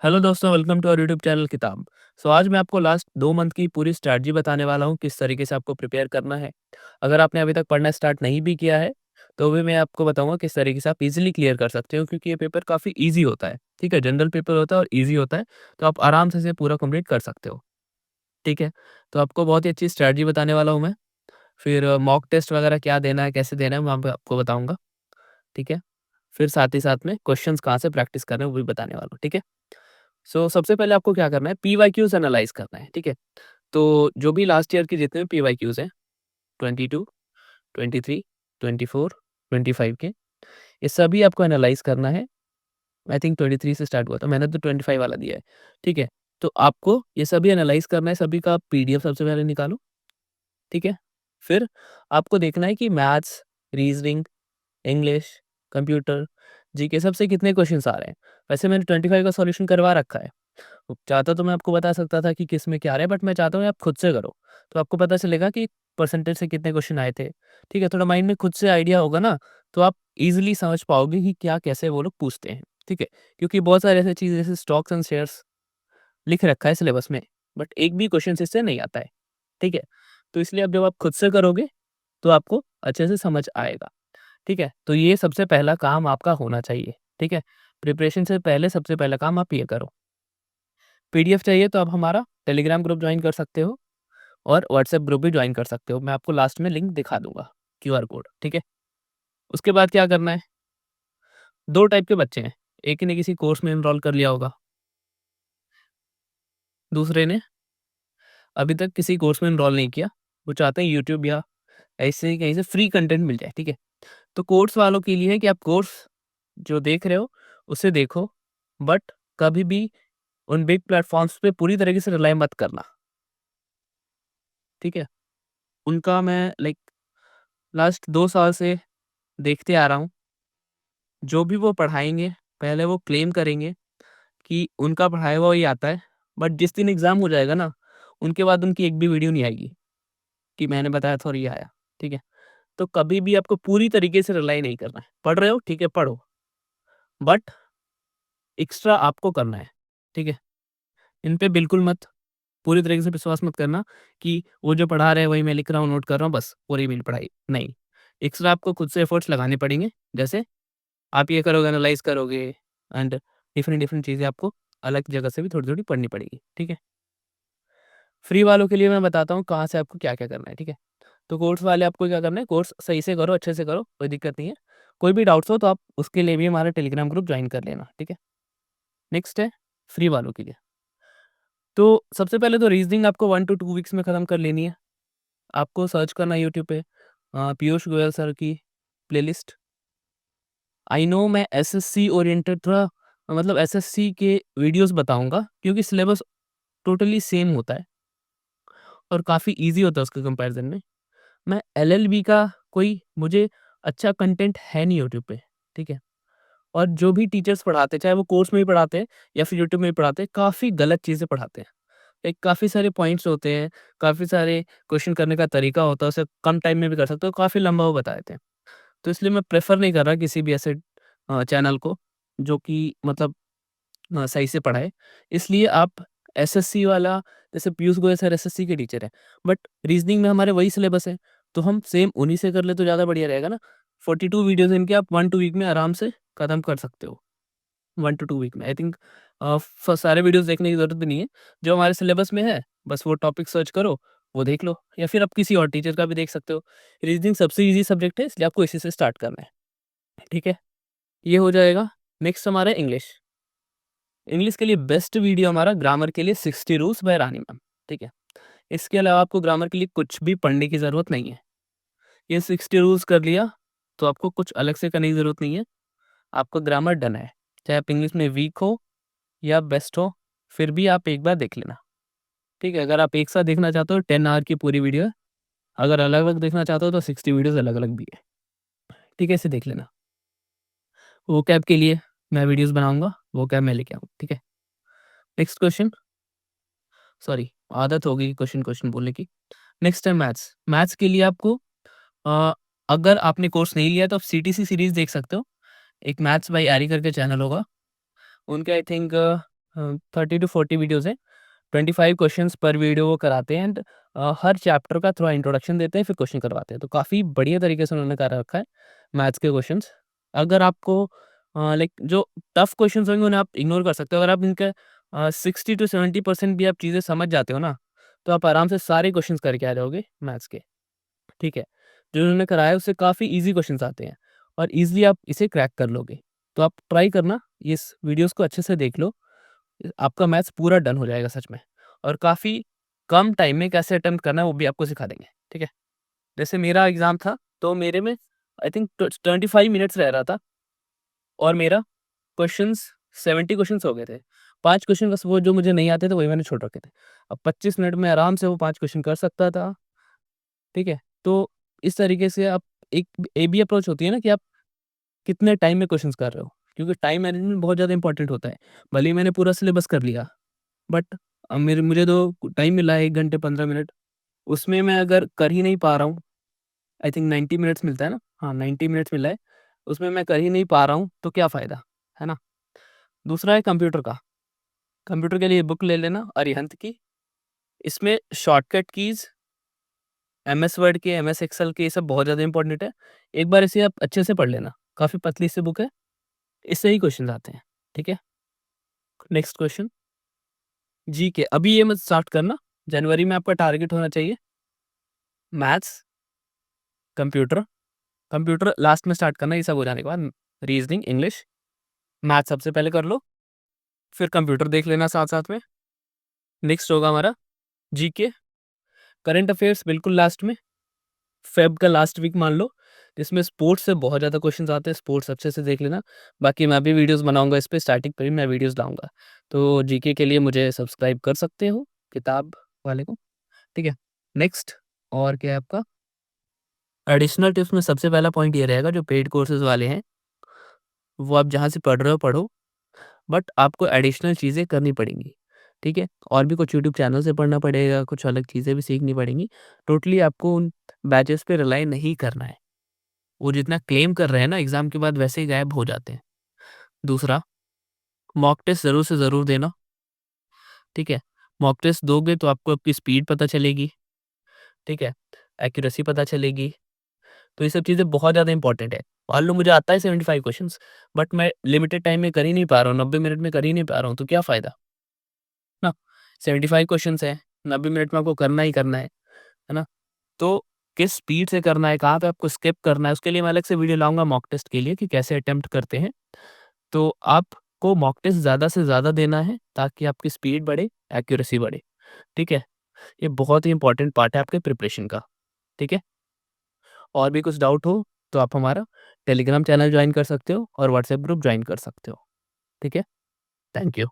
Hello दोस्तों, welcome to our YouTube channel Kitab. आज मैं आपको लास्ट 2 मंथ की पूरी स्ट्रैटेजी बताने वाला हूँ, किस तरीके से आपको प्रिपेयर करना है। अगर आपने अभी तक पढ़ना स्टार्ट नहीं भी किया है, तो भी मैं आपको बताऊँगा किस तरीके से आप ईज़िली क्लियर कर सकते हो, क्योंकि ये पेपर काफ़ी ईज़ी होता है, ठीक है? जनरल पेपर होता है और ईज़ी होता है, तो आप आराम से इसे पूरा कंप्लीट कर सकते हो, ठीक है? तो आपको बहुत ही अच्छी स्ट्रैटेजी बताने वाला हूँ मैं। फिर मॉक टेस्ट वगैरह क्या देना है, कैसे देना है, मैं आपको बताऊँगा, ठीक है? फिर साथ ही साथ में क्वेश्चंस कहाँ से प्रैक्टिस करना है, वो भी बताने वाला हूँ, ठीक है? सबसे पहले आपको क्या करना है, पीवाईक्यूज़ एनालाइज़ करना है, ठीक है? तो जो भी लास्ट ईयर के जितने भी पीवाईक्यूज़ हैं, 22, 23, 24, 25 के, ये सभी आपको एनालाइज़ करना है। आई थिंक 23 से स्टार्ट हुआ था, मैंने तो 25 वाला दिया है, ठीक है? तो आपको ये सभी एनालाइज़ करना है, सभी का पीडीएफ सबसे पहले निकालो, ठीक है? फिर आपको देखना है कि maths, reasoning, English, computer, GK सबसे कितने क्वेश्चन्स आ रहे हैं। वैसे मैंने 25 का सॉल्यूशन करवा रखा है। चाहता तो मैं आपको बता सकता था कि किस में क्या आ रहा है, बट मैं चाहता हूँ आप खुद से करो। तो आपको पता चलेगा कि परसेंटेज से कितने क्वेश्चन आए थे, ठीक है? थोड़ा माइंड में खुद से आइडिया होगा ना, तो आप ईज़िली समझ पाओगे कि क्या कैसे वो लोग पूछते हैं, ठीक है? क्योंकि बहुत सारी ऐसी चीज़ जैसे स्टॉक्स एंड शेयर्स लिख रखा है सिलेबस में, बट एक भी क्वेश्चन इससे नहीं आता है, ठीक है? तो इसलिए अब जब आप खुद से करोगे, तो आपको अच्छे से समझ आएगा, ठीक है? तो ये सबसे पहला काम आपका होना चाहिए, ठीक है? प्रिपरेशन से पहले सबसे पहला काम आप ये करो। पीडीएफ चाहिए तो आप हमारा टेलीग्राम ग्रुप जॉइन कर सकते हो और व्हाट्सएप ग्रुप भी जॉइन कर सकते हो। मैं आपको लास्ट में लिंक दिखा दूँगा, क्यूआर कोड, ठीक है? उसके बाद क्या करना है, 2 टाइप के बच्चे हैं, एक ने किसी कोर्स में एनरोल कर लिया होगा, दूसरे ने अभी तक किसी कोर्स में एनरोल नहीं किया। वो चाहते हैं यूट्यूब या ऐसे ही कहीं से फ्री कंटेंट मिल जाए, ठीक है? तो कोर्स वालों के लिए है कि आप कोर्स जो देख रहे हो, उसे देखो, बट कभी भी उन बिग प्लेटफ़ॉर्म्स पे पूरी तरीके से रिलाई मत करना, ठीक है? उनका मैं लाइक लास्ट 2 साल से देखते आ रहा हूँ, जो भी वो पढ़ाएँगे, पहले वो क्लेम करेंगे कि उनका पढ़ाया हुआ ही आता है, बट जिस दिन एग्ज़ाम हो जाएगा ना, उनके बाद उनकी एक भी वीडियो नहीं आएगी कि मैंने बताया था और ये आया, ठीक है? तो कभी भी आपको पूरी तरीके से रिलाई नहीं करना है। पढ़ रहे हो, ठीक है, पढ़ो, बट एक्स्ट्रा आपको करना है, ठीक है? इन पे बिल्कुल मत पूरी तरीके से विश्वास मत करना कि वो जो पढ़ा रहे हैं, वही मैं लिख रहा हूँ, नोट कर रहा हूँ, बस पूरी मेरी पढ़ाई, नहीं। एक्स्ट्रा आपको खुद से एफर्ट्स लगाने पड़ेंगे, जैसे आप ये करोगे, एनालाइज़ करोगे एंड डिफरेंट डिफरेंट चीज़ें आपको अलग जगह से भी थोड़ी-थोड़ी पढ़नी पड़ेगी, ठीक है? फ्री वालों के लिए मैं बताता हूँ कहाँ से आपको क्या-क्या करना है, ठीक है? तो कोर्स वाले आपको क्या करना है, कोर्स सही से करो, अच्छे से करो, कोई दिक्कत नहीं है। कोई भी डाउट्स हो तो आप उसके लिए भी हमारा टेलीग्राम ग्रुप जॉइन कर लेना, ठीक है? नेक्स्ट है फ्री वालों के लिए। तो सबसे पहले तो रीज़निंग आपको 1 टू 2 वीक्स में खत्म कर लेनी है। आपको सर्च करना है यूट्यूब पे पीयूष गोयल सर की प्लेलिस्ट। आई नो मैं एसएससी ओरिएंटेड थोड़ा मतलब एसएससी के वीडियोज़ बताऊँगा, क्योंकि सिलेबस टोटली सेम होता है और काफ़ी ईज़ी होता है उसके कंपैरिज़न में। मैं एलएलबी का कोई मुझे अच्छा कंटेंट है नहीं यूट्यूब पे, ठीक है? और जो भी टीचर्स पढ़ाते हैं, चाहे वो कोर्स में ही पढ़ाते हैं या फिर यूट्यूब में ही पढ़ाते हैं, काफ़ी गलत चीज़ें पढ़ाते हैं। एक काफ़ी सारे पॉइंट्स होते हैं, काफ़ी सारे क्वेश्चन करने का तरीका होता है, उसे कम टाइम में भी कर सकते हो, काफ़ी लंबा वो बता देते हैं। तो इसलिए मैं प्रेफ़र नहीं कर रहा किसी भी ऐसे चैनल को जो कि मतलब सही से पढ़ाए। इसलिए आप एसएससी वाला, जैसे पीयूष गोयल सर एसएससी के टीचर हैं, बट रीज़निंग में हमारे वही सिलेबस है, तो हम सेम उन्हीं से कर ले तो ज़्यादा बढ़िया रहेगा ना। 42 वीडियोज़ इनके आप 1 टू वीक में आराम से खत्म कर सकते हो। 1 टू 2 वीक में आई थिंक सारे वीडियोज़ देखने की ज़रूरत भी नहीं है। जो हमारे सिलेबस में है, बस वो टॉपिक सर्च करो, वो देख लो, या फिर आप किसी और टीचर का भी देख सकते हो। रीज़निंग सबसे ईज़ी सब्जेक्ट है, इसलिए आपको इसी से स्टार्ट करना है, ठीक है? ये हो जाएगा। नेक्स्ट हमारा इंग्लिश। इंग्लिश के लिए बेस्ट वीडियो हमारा ग्रामर के लिए 60 रूल्स बाय रानी मैम, ठीक है? इसके अलावा आपको ग्रामर के लिए कुछ भी पढ़ने की ज़रूरत नहीं है। ये 60 रूल्स कर लिया, तो आपको कुछ अलग से करने की ज़रूरत नहीं है। आपका ग्रामर डन है। चाहे आप इंग्लिश में वीक हो या बेस्ट हो, फिर भी आप एक बार देख लेना, ठीक है? अगर आप एक साथ देखना चाहते हो 10 आवर की पूरी वीडियो है, अगर अलग-अलग देखना चाहते हो तो 60 वीडियोज़ अलग-अलग भी है, ठीक है? इसे देख लेना। वोकैब के लिए मैं वीडियोज़ बनाऊँगा, वोकैब मैं लेके आऊँगा, ठीक है? नेक्स्ट क्वेश्चन, सॉरी आदत हो गई क्वेश्चन बोलने की। नेक्स्ट है मैथ्स। मैथ्स के लिए आपको अ, अगर आपने कोर्स नहीं लिया तो आप सीटीसी सीरीज़ देख सकते हो। एक मैथ्स बाय आर्य करके चैनल होगा। उनके आई थिंक 30 टू 40 वीडियोज़ हैं, 25 क्वेश्चंस पर वीडियो वो कराते हैं एंड हर चैप्टर का थोड़ा इंट्रोडक्शन देते हैं, फिर क्वेश्चन करवाते हैं। तो काफ़ी बढ़िया तरीके से उन्होंने कर रखा है मैथ्स के क्वेश्चंस। अगर आपको लाइक जो टफ क्वेश्चंस होंगे उन्हें आप इग्नोर कर सकते हो। अगर आप इनके 60 टू 70% भी आप चीज़ें समझ जाते हो ना, तो आप आराम से सारे क्वेश्चंस करके आ जाओगे मैथ्स के, ठीक है? जो उन्होंने कराया है उससे काफ़ी ईज़ी क्वेश्चंस आते हैं और ईज़िली आप इसे क्रैक कर लोगे। तो आप ट्राई करना, इस वीडियोज़ को अच्छे से देख लो, आपका मैथ्स पूरा डन हो जाएगा सच में। और काफ़ी कम टाइम में कैसे अटेम्प्ट करना है वो भी आपको सिखा देंगे, ठीक है? जैसे मेरा एग्ज़ाम था, तो मेरे में आई थिंक 25 मिनट्स रह रहा था और मेरा क्वेश्चंस 70 क्वेश्चंस हो गए थे। 5 क्वेश्चन बस वो जो मुझे नहीं आते थे वही मैंने छोड़ रखे थे। अब 25 मिनट में आराम से वो 5 क्वेश्चन कर सकता था, ठीक है? तो इस तरीके से आप एक ए बी अप्रोच होती है ना कि आप कितने टाइम में क्वेश्चंस कर रहे हो, क्योंकि टाइम मैनेजमेंट बहुत ज़्यादा इंपॉर्टेंट होता है। भले ही मैंने पूरा सिलेबस कर लिया, बट मेरे मुझे तो टाइम मिला है 1 घंटे 15 मिनट, उसमें मैं अगर कर ही नहीं पा रहा हूँ, आई थिंक 90 मिनट्स मिलता है ना? हाँ, 90 मिनट्स मिला है, उसमें मैं कर ही नहीं पा रहा हूँ, तो क्या फ़ायदा, है ना? दूसरा है कंप्यूटर का, कंप्यूटर के लिए बुक ले लेना अरिहंत की, इसमें शॉर्टकट कीज़, एमएस वर्ड के, एमएस एक्सेल के, ये सब बहुत ज़्यादा इंपॉर्टेंट है। एक बार इसे आप अच्छे से पढ़ लेना, काफ़ी पतली सी बुक है, इससे ही क्वेश्चंस आते हैं, ठीक है? नेक्स्ट क्वेश्चन, जीके, अभी ये मत स्टार्ट करना, जनवरी में आपका टारगेट होना चाहिए मैथ्स, कंप्यूटर, कंप्यूटर लास्ट में स्टार्ट करना, ये सब हो जाने के बाद रीजनिंग, इंग्लिश, मैथ्स सबसे पहले कर लो, फिर कंप्यूटर देख लेना साथ-साथ में। नेक्स्ट होगा हमारा जीके, करंट अफेयर्स बिल्कुल लास्ट में, फेब का लास्ट वीक मान लो, जिसमें स्पोर्ट्स से बहुत ज़्यादा क्वेश्चंस आते हैं, स्पोर्ट्स अच्छे से देख लेना। बाकी मैं भी वीडियोज़ बनाऊँगा इस पे, स्टार्टिंग पे भी मैं वीडियोज़ लाऊँगा। तो जीके के लिए मुझे सब्सक्राइब कर सकते हो, किताब वाले को, ठीक है? नेक्स्ट और क्या है आपका एडिशनल टिप्स में सबसे पहला पॉइंट ये रहेगा, जो पेड कोर्सेज़ वाले हैं, वो आप जहाँ से पढ़ रहे हो पढ़ो, बट आपको एडिशनल चीज़ें करनी पड़ेंगी, ठीक है? और भी कुछ यूट्यूब चैनल से पढ़ना पड़ेगा, कुछ अलग चीज़ें भी सीखनी पड़ेंगी। टोटली आपको उन बैचेज़ पे रिलाई नहीं करना है। वो जितना क्लेम कर रहे हैं ना एग्ज़ाम के बाद वैसे ही गायब हो जाते हैं। दूसरा, मॉक टेस्ट ज़रूर से ज़रूर देना, ठीक है? मॉक टेस्ट दोगे तो आपको आपकी स्पीड पता चलेगी, ठीक है? एक्यूरेसी पता चलेगी, तो ये सब चीज़ें बहुत ज़्यादा इंपॉर्टेंट है। मान लो मुझे आता है 75 क्वेश्चंस, बट मैं लिमिटेड टाइम में कर ही नहीं पा रहा हूँ, 90 मिनट में कर ही नहीं पा रहा हूँ, तो क्या फ़ायदा? ना? 75 क्वेश्चंस हैं, 90 मिनट में आपको करना ही करना है ना? तो किस स्पीड से करना है, कहाँ पे आपको स्किप करना है, उसके लिए मैं अलग से वीडियो लाऊँगा मॉक टेस्ट के लिए कि कैसे अटेम्प्ट करते हैं। तो आपको मॉक टेस्ट ज़्यादा से ज़्यादा देना है ताकि आपकी स्पीड बढ़े, एक्यूरेसी बढ़े, ठीक है? ये बहुत ही इंपॉर्टेंट पार्ट है आपके प्रिपरेशन का, ठीक है? और भी कुछ डाउट हो तो आप हमारा टेलीग्राम चैनल जॉइन कर सकते हो और व्हाट्सएप ग्रुप जॉइन कर सकते हो, ठीक है? Thank you.